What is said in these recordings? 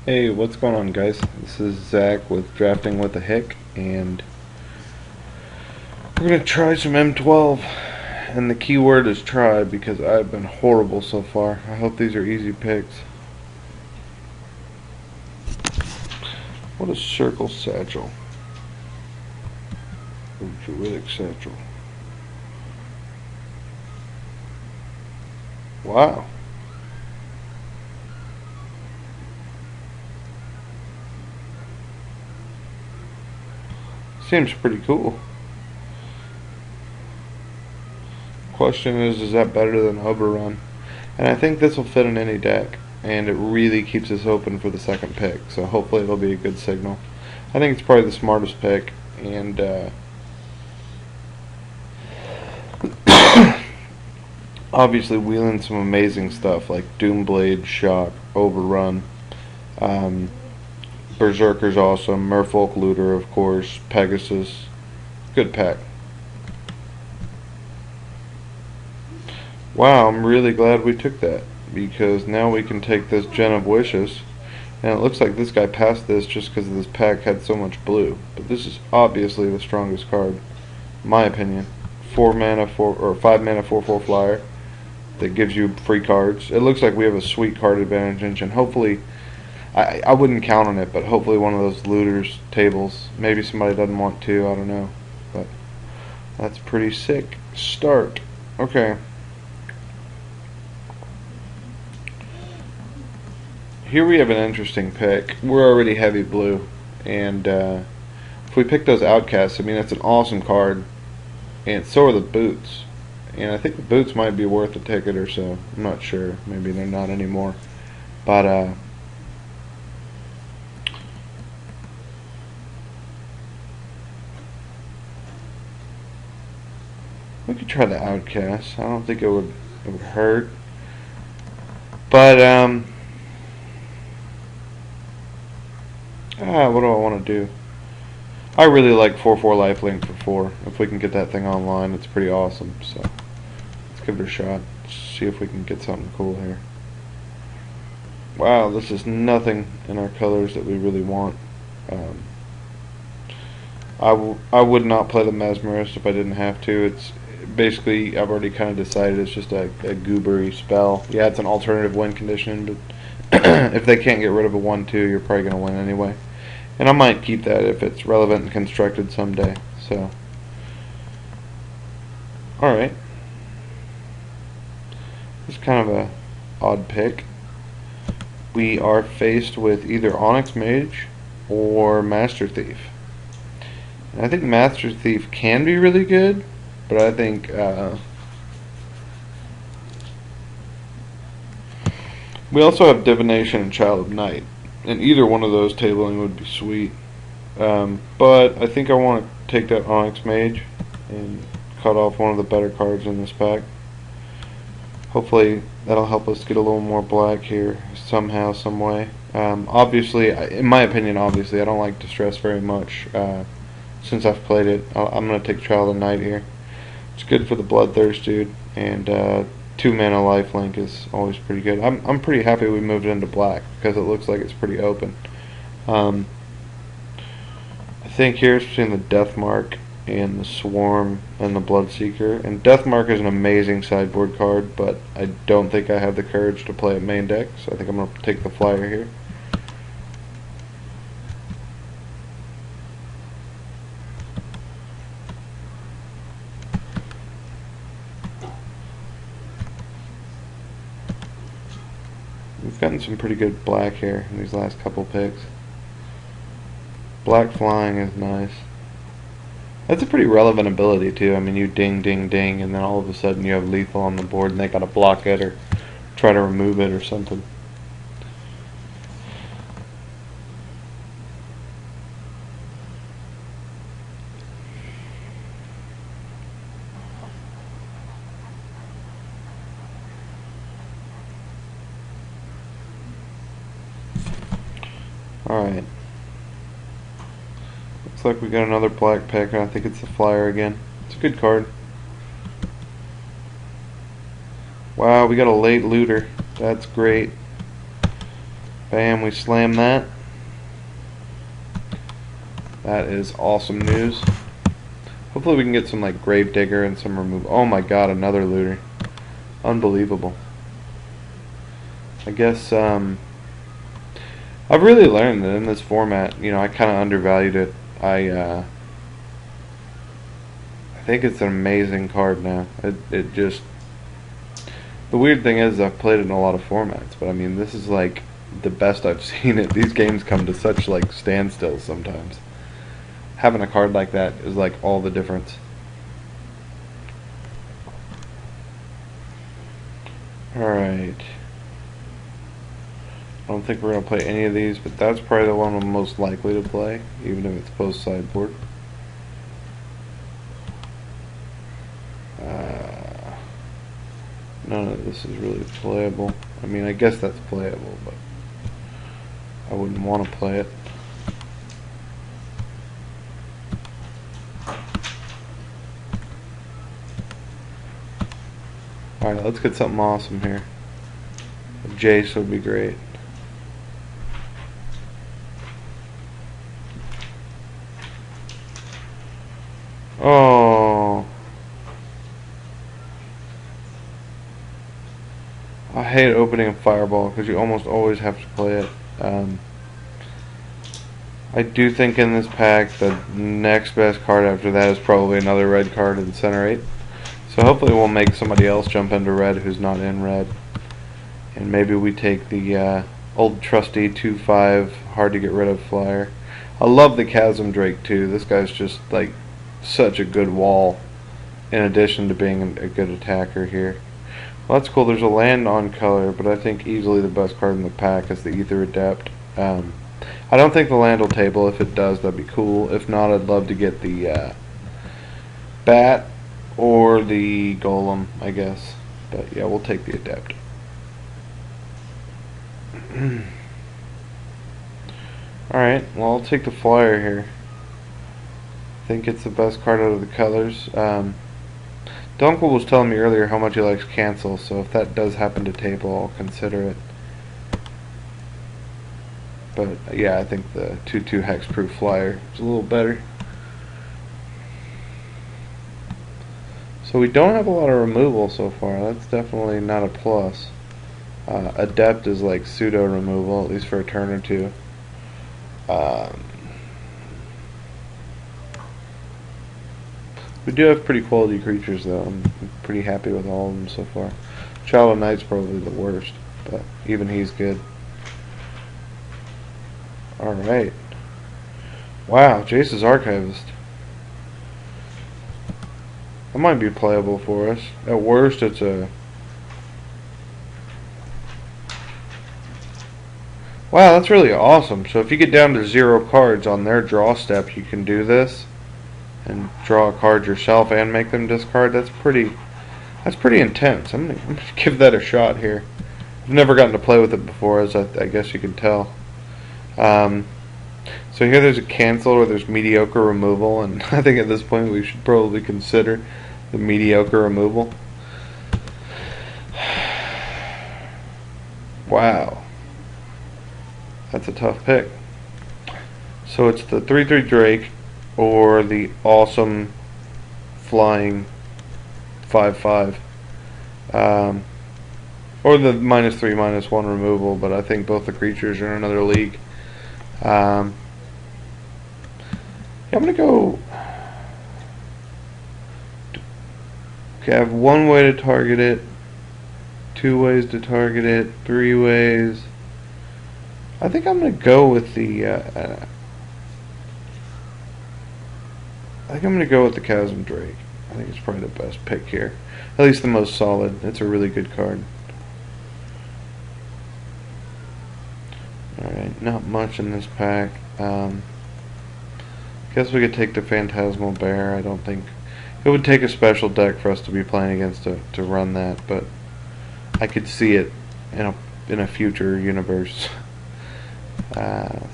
Hey, what's going on, guys? This is Zach with Drafting with a Hick, and we're gonna try some M12. And the key word is try because I've been horrible so far. I hope these are easy picks. What is Circle Satchel? Or Druidic Satchel? Wow. Seems pretty cool. Question is that better than Overrun? And I think this will fit in any deck, and it really keeps us open for the second pick, so hopefully it'll be a good signal. I think it's probably the smartest pick, and obviously wheeling some amazing stuff like Doomblade, Shock, Overrun, um, Berserker's awesome, Merfolk Looter, of course, Pegasus. Good pack. Wow, I'm really glad we took that, because now we can take this Gen of Wishes, and it looks like this guy passed this just because this pack had so much blue. But this is obviously the strongest card, in my opinion. 4 mana, 4 or 5 mana, 4/4 flyer that gives you free cards. It looks like we have a sweet card advantage, and hopefully, I wouldn't count on it, but hopefully one of those looters tables. Maybe somebody doesn't want to, I don't know. But that's pretty sick. Start. Okay. Here we have an interesting pick. We're already heavy blue, and if we pick those outcasts, I mean, that's an awesome card, and so are the boots. And I think the boots might be worth a ticket or so. I'm not sure. Maybe they're not anymore. But we could try the outcast. I don't think it would hurt. But what do I want to do? I really like 4/4 lifelink for 4. If we can get that thing online, it's pretty awesome. So let's give it a shot. See if we can get something cool here. Wow, this is nothing in our colors that we really want. I would not play the Mesmerist if I didn't have to. It's basically, I've already kind of decided it's just a goobery spell. Yeah, it's an alternative win condition, but if they can't get rid of a 1/2, you're probably going to win anyway. And I might keep that if it's relevant and constructed someday. So, alright. It's kind of a odd pick. We are faced with either Onyx Mage or Master Thief. And I think Master Thief can be really good, but I think we also have Divination and Child of Night, and either one of those tabling would be sweet. But I think I want to take that Onyx Mage and cut off one of the better cards in this pack. Hopefully that'll help us get a little more black here somehow, some way. Obviously, in my opinion, obviously, I don't like Distress very much. Since I've played it, I'm going to take Child of Night here. It's good for the Bloodthirst, dude, and 2 mana lifelink is always pretty good. I'm pretty happy we moved it into black because it looks like it's pretty open. I think here's between the Deathmark and the Swarm and the Bloodseeker. And Deathmark is an amazing sideboard card, but I don't think I have the courage to play it main deck, so I think I'm going to take the flyer here. We've gotten some pretty good black here in these last couple picks. Black flying is nice. That's a pretty relevant ability too. I mean, you ding, ding, ding, and then all of a sudden you have lethal on the board and they gotta block it or try to remove it or something. Alright. Looks like we got another black pick, and I think it's the flyer again. It's a good card. Wow, we got a late looter. That's great. Bam, we slam that. That is awesome news. Hopefully we can get some like Gravedigger and some remove. Oh my god, another looter. Unbelievable. I guess I've really learned that in this format, you know, I kind of undervalued it. I think it's an amazing card now. It just, the weird thing is I've played it in a lot of formats, but I mean this is like the best I've seen it. These games come to such like standstills sometimes. Having a card like that is like all the difference. Alright. I don't think we're going to play any of these, but that's probably the one I'm most likely to play, even if it's post sideboard. None of this is really playable. I mean, I guess that's playable, but I wouldn't want to play it. Alright, let's get something awesome here. A Jace would be great. Oh, I hate opening a Fireball because you almost always have to play it. I do think in this pack the next best card after that is probably another red card in Center 8. So hopefully we'll make somebody else jump into red who's not in red. And maybe we take the old trusty 2/5 hard to get rid of flyer. I love the Chasm Drake too. This guy's just like such a good wall in addition to being a good attacker here. Well, that's cool. There's a land on color, but I think easily the best card in the pack is the Ether Adept. I don't think the land will table. If it does, that'd be cool. If not, I'd love to get the Bat or the Golem, I guess. But yeah, we'll take the Adept. Alright, well, I'll take the flyer here. I think it's the best card out of the colors. Dunkel was telling me earlier how much he likes cancel, so if that does happen to table, I'll consider it. But yeah, I think the 2/2 hexproof flyer is a little better. So we don't have a lot of removal so far. That's definitely not a plus. Adept is like pseudo removal, at least for a turn or two. We do have pretty quality creatures though. I'm pretty happy with all of them so far. Child of Night's probably the worst, but even he's good. Alright. Wow, Jace's Archivist. That might be playable for us. At worst, it's a... Wow, that's really awesome. So if you get down to 0 cards on their draw step, you can do this and draw a card yourself and make them discard. That's pretty intense. I'm gonna give that a shot here. I've never gotten to play with it before, as I guess you can tell. So here there's a cancel or there's mediocre removal, and I think at this point we should probably consider the mediocre removal. Wow. That's a tough pick. So it's the 3/3 Drake or the awesome flying 5/5. Or the -3/-1 removal, but I think both the creatures are in another league. Yeah, I'm gonna go. Okay, I have 1 way to target it, 2 ways to target it, 3 ways. I think I'm gonna go with the. I think I'm gonna go with the Chasm Drake. I think it's probably the best pick here, at least the most solid. It's a really good card. Alright, not much in this pack. Guess we could take the Phantasmal Bear. I don't think it would take a special deck for us to be playing against to run that, but I could see it in a future universe.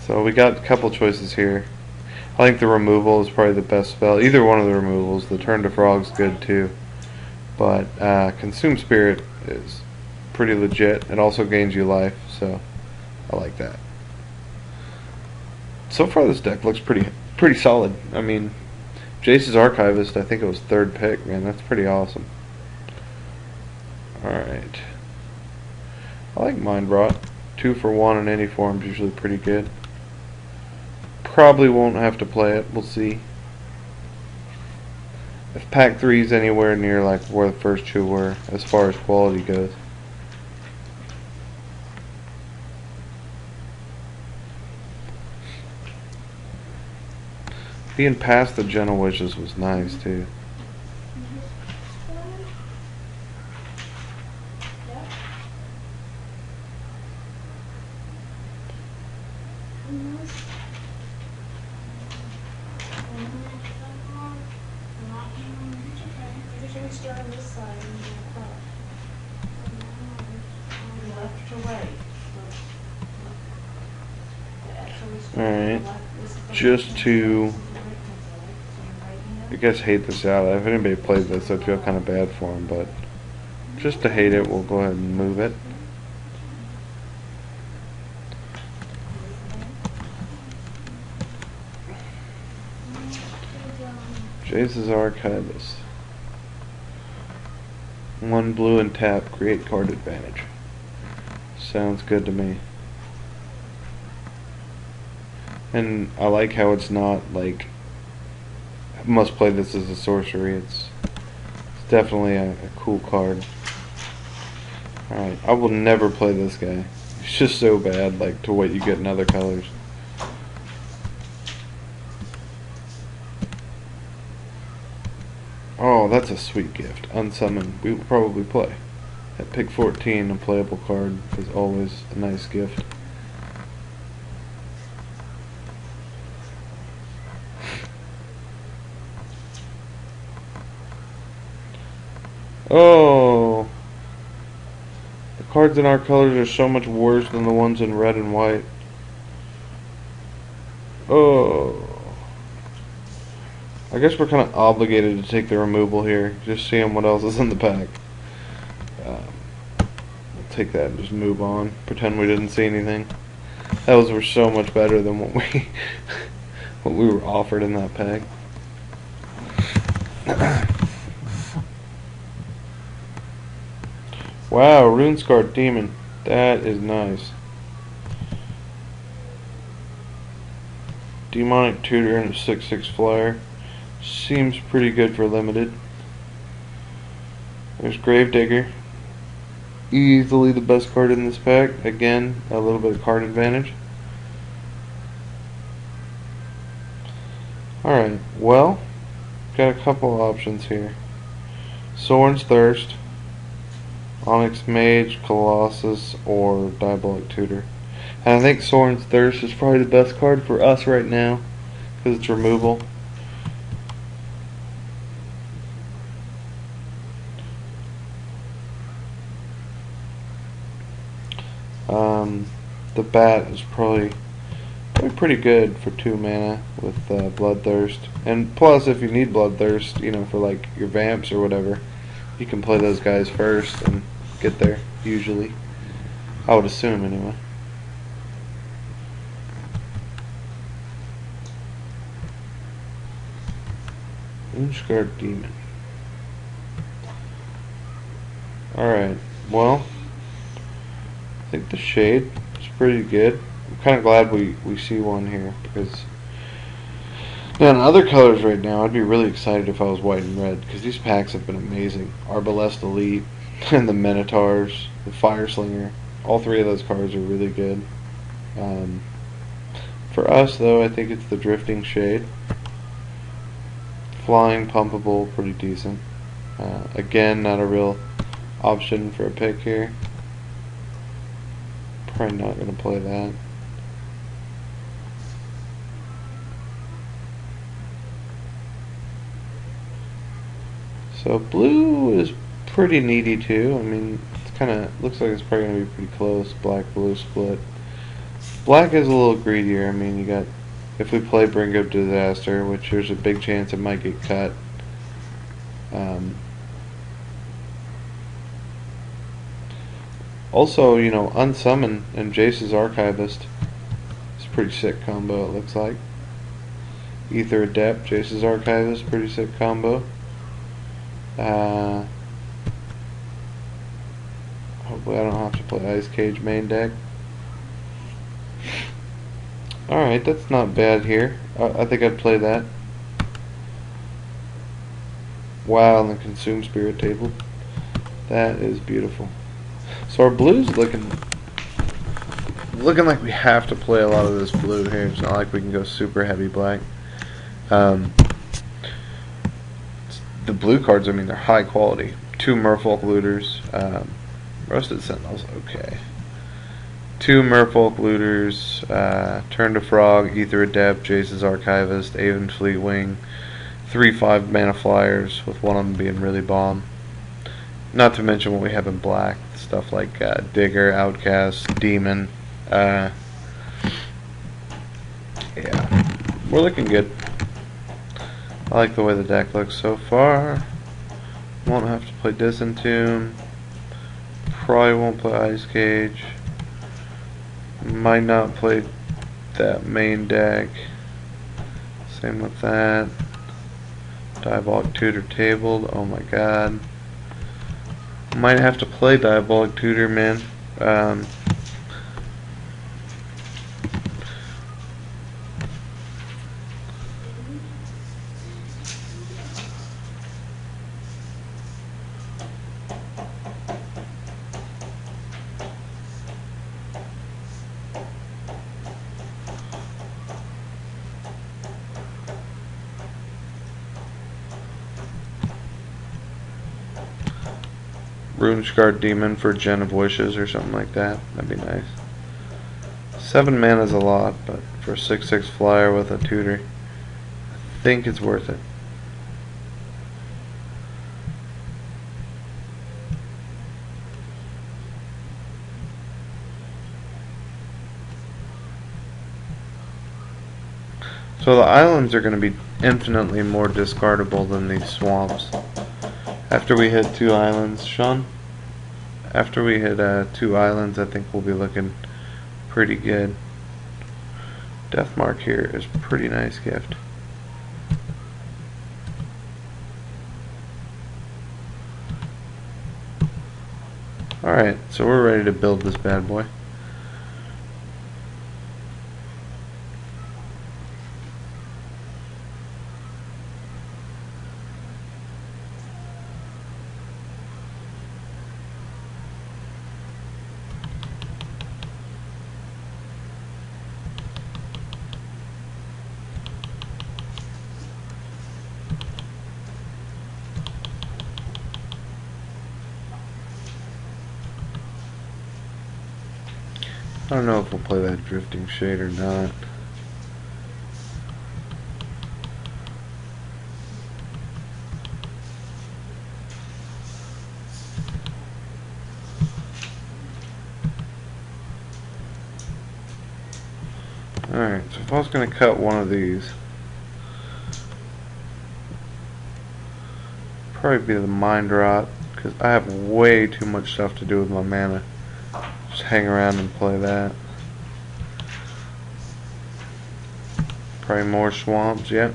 So we got a couple choices here. I think the removal is probably the best spell. Either one of the removals. The Turn to Frog's good too, but Consume Spirit is pretty legit. It also gains you life, so I like that. So far, this deck looks pretty solid. I mean, Jace's Archivist, I think it was 3rd pick, man. That's pretty awesome. Alright. I like Mind Rot. 2 for 1 in any form is usually pretty good. Probably won't have to play it. We'll see. If pack 3 is anywhere near like where the first 2 were, as far as quality goes. Being past the Gentle Wishes was nice too. Alright, just to, I guess, hate this out. If anybody played this, I'd feel kind of bad for them, but just to hate it, we'll go ahead and move it. Jace's Archivist. 1 blue and tap, create card advantage. Sounds good to me. And I like how it's not like must play this as a sorcery. It's definitely a cool card. Alright, I will never play this guy. It's just so bad, like, to what you get in other colors. Oh, that's a sweet gift. Unsummon. We will probably play. At pick 14, a playable card is always a nice gift. Oh, the cards in our colors are so much worse than the ones in red and white. Oh, I guess we're kind of obligated to take the removal here. Just seeing what else is in the pack. We'll take that and just move on. Pretend we didn't see anything. Those were so much better than what we what we were offered in that pack. Wow, Runescarred Demon. That is nice. Demonic Tutor and a 6/6 flyer. Seems pretty good for limited. There's Gravedigger. Easily the best card in this pack. Again, a little bit of card advantage. Alright, well, got a couple options here. Sorin's Thirst, Onyx Mage, Colossus, or Diabolic Tutor. And I think Sorin's Thirst is probably the best card for us right now, because it's removal. The Bat is probably pretty good for 2 mana with Bloodthirst. And plus, if you need Bloodthirst, you know, for like your Vamps or whatever, you can play those guys first and get there, usually. I would assume, anyway. Runescarred Demon. Alright, well, I think the Shade is pretty good. I'm kind of glad we see one here, because man, other colors right now, I'd be really excited if I was white and red, because these packs have been amazing. Arbalest Elite, and the Minotaurs, the Fire Slinger. All 3 of those cards are really good. For us, though, I think it's the Drifting Shade. Flying Pumpable, pretty decent. Again, not a real option for a pick here. Probably not going to play that. So blue is pretty needy too. I mean, it's kind of looks like it's probably going to be pretty close. Black-blue split. Black is a little greedier. I mean, you got, if we play Bring Up Disaster, which there's a big chance it might get cut. Also, you know, Unsummon and Jace's Archivist. It's a pretty sick combo, it looks like. Ether Adept, Jace's Archivist, pretty sick combo. Hopefully I don't have to play Ice Cage main deck. Alright, that's not bad here. I think I'd play that. Wow, and the Consume Spirit table. That is beautiful. So our blue's looking like we have to play a lot of this blue here. It's not like we can go super heavy black. The blue cards, I mean, they're high quality. 2 Merfolk Looters. Roasted Sentinels, okay. 2 Merfolk Looters, Turn to Frog, Ether Adept, Jace's Archivist, Aven Fleetwing, 3/5 mana flyers, with one of them being really bomb. Not to mention what we have in black, stuff like Digger, Outcast, Demon. Yeah, we're looking good. I like the way the deck looks so far. Won't have to play Disentomb. Probably won't play Ice Cage. Might not play that main deck. Same with that. Diabolic Tutor tabled. Oh my god. Might have to play Diabolic Tutor, man. Runescarred Demon for Gen of Wishes or something like that. That'd be nice. 7 mana is a lot, but for a 6/6 flyer with a tutor, I think it's worth it. So the islands are going to be infinitely more discardable than these swamps. After we hit 2 islands, Sean? After we hit 2 islands, I think we'll be looking pretty good. Deathmark here is a pretty nice gift. Alright, so we're ready to build this bad boy. I don't know if we'll play that Drifting Shade or not. Alright, so if I was going to cut one of these, probably be the Mind Rot, because I have way too much stuff to do with my mana. Just hang around and play that. Probably more swamps, yep.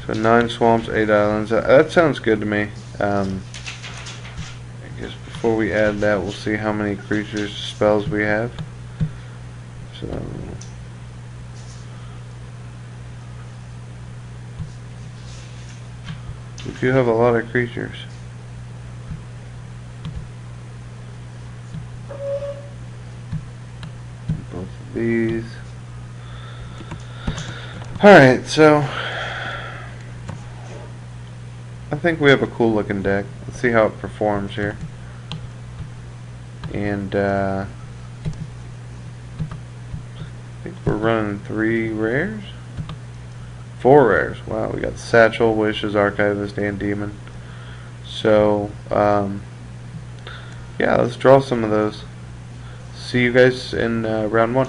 So 9 swamps, 8 islands. That sounds good to me. I guess before we add that, we'll see how many creatures, spells we have. So we do have a lot of creatures. Both of these. Alright, so I think we have a cool looking deck. Let's see how it performs here. And I think we're running 3 rares? 4 rares. Wow, we got Satchel, Wishes, Archivist, and Demon. So, yeah, let's draw some of those. See you guys in round 1.